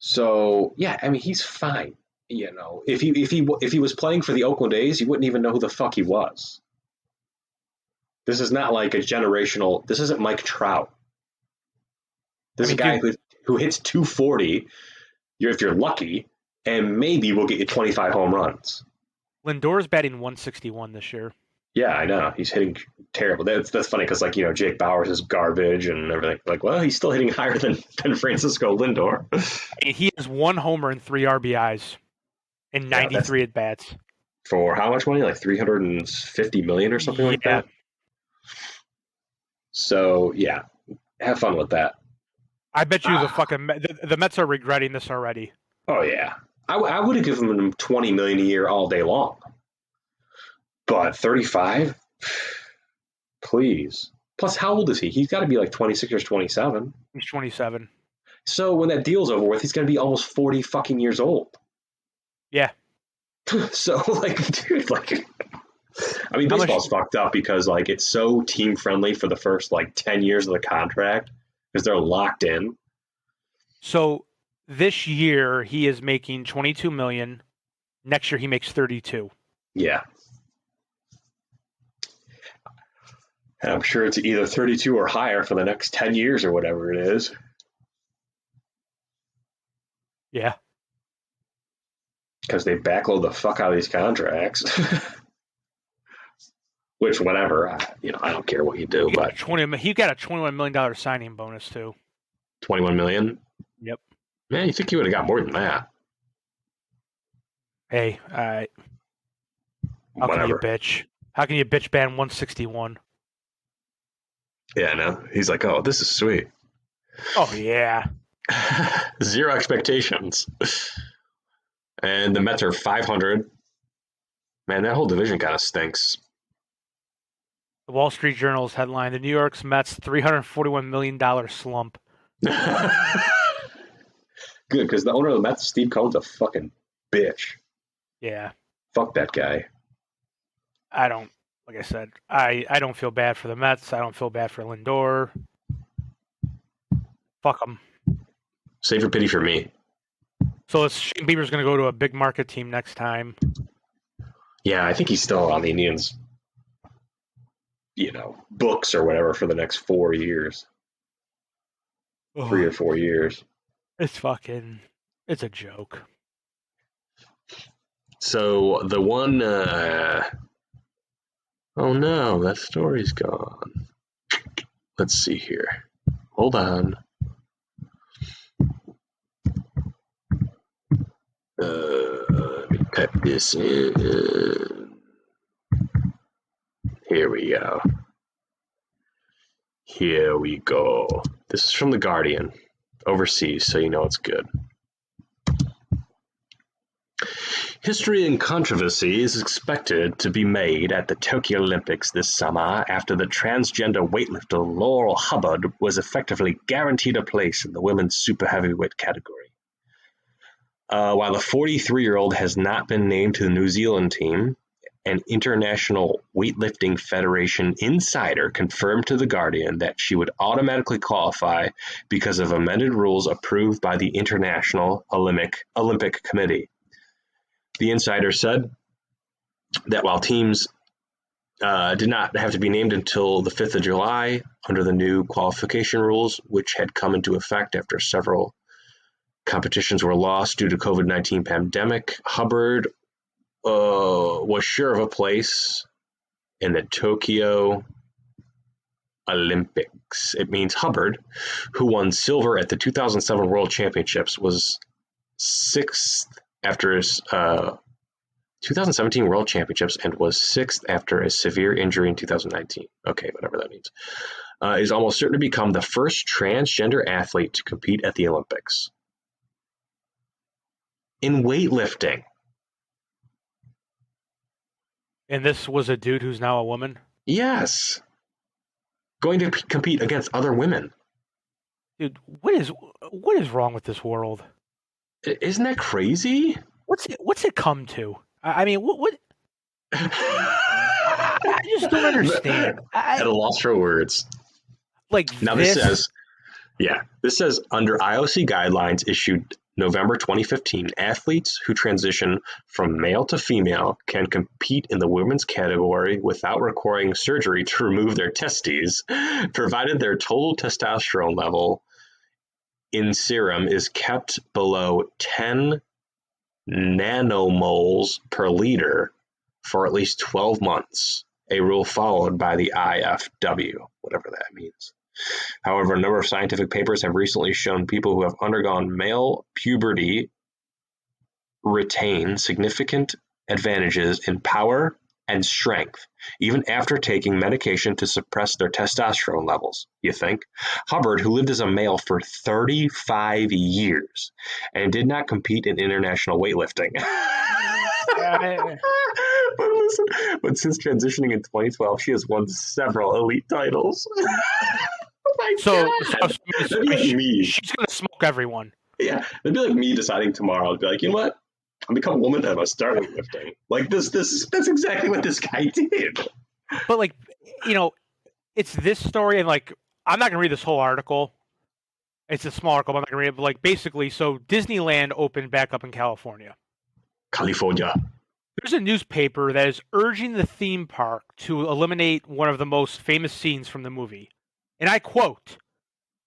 A: So yeah, I mean he's fine. If he was playing for the Oakland A's, you wouldn't even know who the fuck he was. This is not like a generational. This isn't Mike Trout. This is a guy who hits 240. If you're lucky, and maybe we'll get you 25 home runs.
B: Lindor's batting 161 this year.
A: Yeah, I know. He's hitting terrible. That's funny because Jake Bauers is garbage and everything. Well, he's still hitting higher than Francisco Lindor.
B: He has 1 homer and 3 RBIs and 93 at bats.
A: For how much money? Like $350 million or something like that. So yeah, have fun with that.
B: I bet you the Mets are regretting this already.
A: Oh yeah, I would have given him $20 million a year all day long, but 35, please. Plus, how old is he? He's got to be like 26 or 27.
B: He's 27.
A: So when that deal's over with, he's going to be almost 40 fucking years old.
B: Yeah.
A: So dude, I mean, baseball's fucked up because it's so team friendly for the first 10 years of the contract because they're locked in.
B: So this year he is making $22 million. Next year he makes $32.
A: Yeah. And I'm sure it's either 32 or higher for the next 10 years or whatever it is.
B: Yeah.
A: Because they backload the fuck out of these contracts. Which, whatever, I don't care what you do, but
B: He got a $21 million signing bonus too.
A: 21 million.
B: Yep.
A: Man, you think he would have got more than that?
B: Hey, all right. How
A: Whatever.
B: can you bitch? How can you bitch ban 161?
A: Yeah, I know. He's like, oh, this is sweet.
B: Oh yeah.
A: Zero expectations. And the Mets are 500. Man, that whole division kind of stinks.
B: The Wall Street Journal's headline: The New York Mets $341 million slump.
A: Good, because the owner of the Mets, Steve Cohen's a fucking bitch.
B: Yeah.
A: Fuck that guy.
B: Like I said, I don't feel bad for the Mets. I don't feel bad for Lindor. Fuck them.
A: Save your pity for me.
B: So Shane Bieber's going to go to a big market team next time.
A: Yeah, I think he's still on the Indians, books or whatever for the next 4 years. 3 or 4 years.
B: It's a joke.
A: So the one, oh no, that story's gone. Let's see here. Hold on. Let me type this in. Here we go. Here we go. This is from The Guardian, overseas, so you know it's good. History and controversy is expected to be made at the Tokyo Olympics this summer after the transgender weightlifter Laurel Hubbard was effectively guaranteed a place in the women's super heavyweight category. While the 43-year-old has not been named to the New Zealand team, an International Weightlifting Federation insider confirmed to The Guardian that she would automatically qualify because of amended rules approved by the International Olympic Committee. The insider said that while teams did not have to be named until the 5th of July under the new qualification rules, which had come into effect after several competitions were lost due to COVID-19 pandemic, Hubbard was sure of a place in the Tokyo Olympics. It means Hubbard, who won silver at the 2007 World Championships, was sixth after his 2017 World Championships and was sixth after a severe injury in 2019. Okay, whatever that means. Is almost certain to become the first transgender athlete to compete at the Olympics. In weightlifting.
B: And this was a dude who's now a woman?
A: Yes. Going to compete against other women.
B: Dude, what is wrong with this world?
A: Isn't that crazy?
B: What's it come to? I mean, what? I just don't understand.
A: At a loss for words.
B: Like
A: now this says under IOC guidelines issued November 2015, athletes who transition from male to female can compete in the women's category without requiring surgery to remove their testes, provided their total testosterone level in serum is kept below 10 nanomoles per liter for at least 12 months, a rule followed by the IFW, whatever that means. However, a number of scientific papers have recently shown people who have undergone male puberty retain significant advantages in power and strength, even after taking medication to suppress their testosterone levels, you think? Hubbard, who lived as a male for 35 years and did not compete in international weightlifting. But since transitioning in 2012, she has won several elite titles.
B: So
A: that'd be like me.
B: She's going to smoke everyone.
A: Yeah, it'd be like me deciding tomorrow. I'd be like, you know what? I'm become a woman and I'm gonna start weightlifting. Like that's exactly what this guy did.
B: But like, it's this story, and like, I'm not gonna read this whole article. It's a small article, but I'm not gonna read it. But like, basically, so Disneyland opened back up in California.
A: California.
B: There's a newspaper that is urging the theme park to eliminate one of the most famous scenes from the movie. And I quote,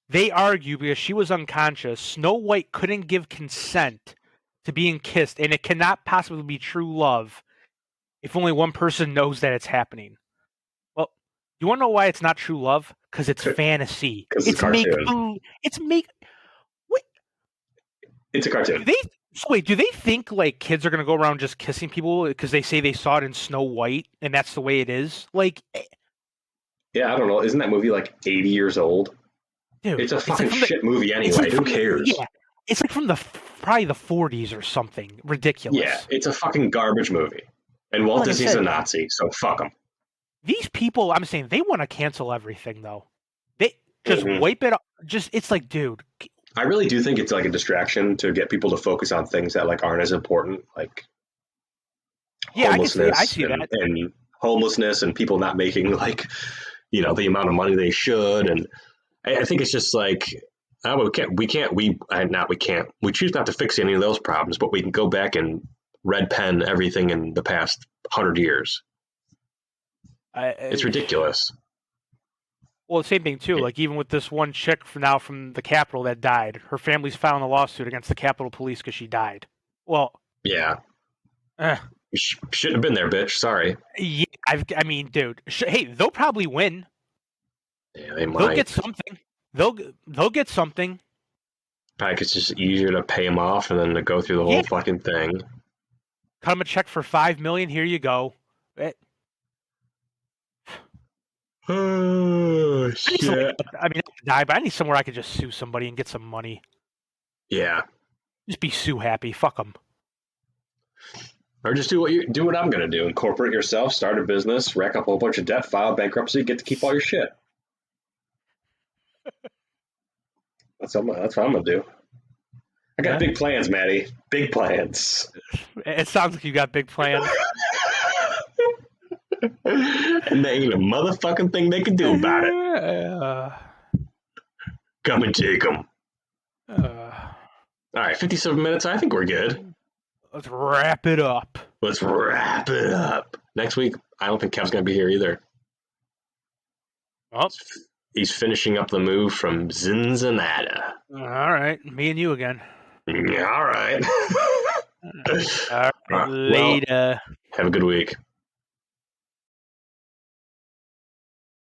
B: "They argue because she was unconscious, Snow White couldn't give consent to being kissed, and it cannot possibly be true love if only one person knows that it's happening." Well, you want to know why it's not true love? Because it's fantasy.
A: Because it's
B: It's
A: a
B: make
A: cartoon.
B: believe. It's make. Wait,
A: It's a
B: do
A: cartoon.
B: they? So wait, do they think like kids are gonna go around just kissing people because they say they saw it in Snow White and that's the way it is? Like,
A: Yeah, I don't know. Isn't that movie like 80 years old?
B: dude,
A: It's a
B: it's like
A: fucking shit movie
B: it's
A: anyway.
B: like
A: Who
B: from
A: cares?
B: yeah, it's like from probably the 40s or something ridiculous.
A: Yeah, it's a fucking garbage movie. And Walt
B: Like I
A: Disney's
B: said,
A: a Nazi, so fuck him.
B: these people, I'm saying they want to cancel everything though. They just wipe it. Just it's like, dude.
A: I really do think it's like a distraction to get people to focus on things that like aren't as important, like
B: Yeah, I
A: homelessness
B: see that.
A: and homelessness and people not making like the amount of money they should. And I think it's just like we choose not to fix any of those problems, but we can go back and red pen everything in the past 100 years. It's ridiculous.
B: Well, the same thing too. Like even with this one chick from the Capitol that died, her family's filing a lawsuit against the Capitol Police because she died. Well,
A: yeah, you shouldn't have been there, bitch. Sorry.
B: Yeah, I mean, dude. Hey, they'll probably win.
A: Yeah, they might.
B: They'll get something. They'll get something.
A: Like it's just easier to pay them off and then to go through the whole fucking thing.
B: Cut them a check for $5 million. Here you go.
A: Oh shit!
B: I mean, I die, but I need somewhere I could just sue somebody and get some money.
A: Yeah.
B: Just be sue happy. Fuck them.
A: Or just do what I'm gonna do. Incorporate yourself, start a business, rack up a whole bunch of debt, file bankruptcy, get to keep all your shit. That's what I'm gonna do. I got big plans, Maddie. Big plans.
B: It sounds like you got big plans.
A: And there ain't a motherfucking thing they can do about it. Come and take them. All right, 57 minutes. I think we're good.
B: Let's wrap it up.
A: Next week, I don't think Kev's going to be here either.
B: Oh.
A: He's finishing up the move from Cincinnati.
B: All right. Me and you again.
A: All right.
B: All right. Later.
A: Well, have a good week.